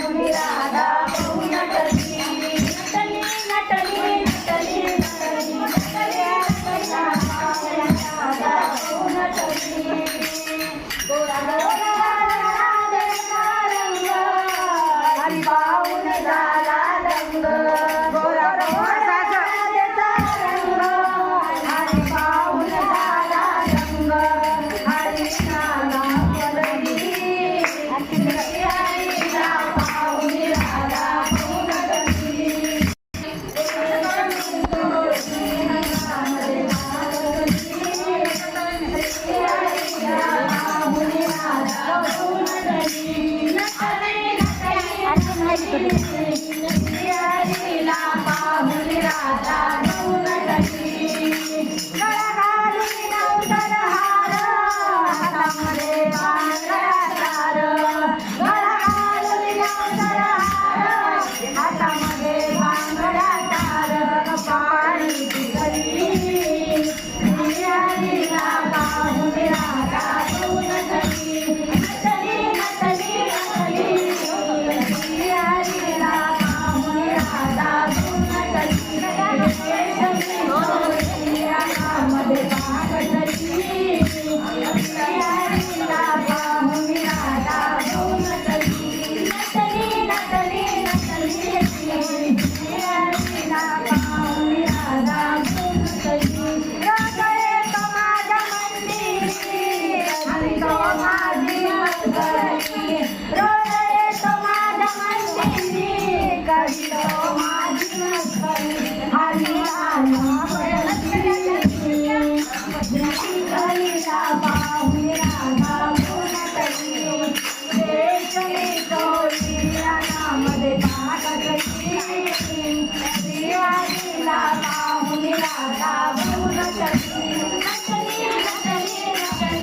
पाहुणी राधा पाहू नटली नटली नटली नटली नटली राधा पाहू नटली गोरा गोरा राधेचा रंग हरी पाहून झाला रंग गोरा गोरा राधेचा रंग हरी पाहून झाला रंग हरी नाना पदवी हरीला पाहुणी राधा पाहू नटली हरीला पाहुणी राधा पाहू नटली गळा घालून नवतर हार हातामध्ये बांगड्या तार गळा घालून नवतर हार हातामध्ये बांगड्या तार पाणी पिकली हरीला पाहुणी राधा पाहू नटली नटली नटली नटली हरीला पाहुणी राधा पाहू नटली मध्ये पागटली हरीला पाहुणी राधा पाहू नटली नटली नटली नटली हरीला पाहुणी राधा पाहू नटली हृदय तो माझ्या मंदिरी हरी तो माझी मस्करी हृदय तो माझ्या मंदिरी करी तो माझी मस्करी हरीला हरीला पाहुणी राधा पाहू नटली रेशमी मध्ये पागटली हरीला पाहुणी राधा पाहू नटली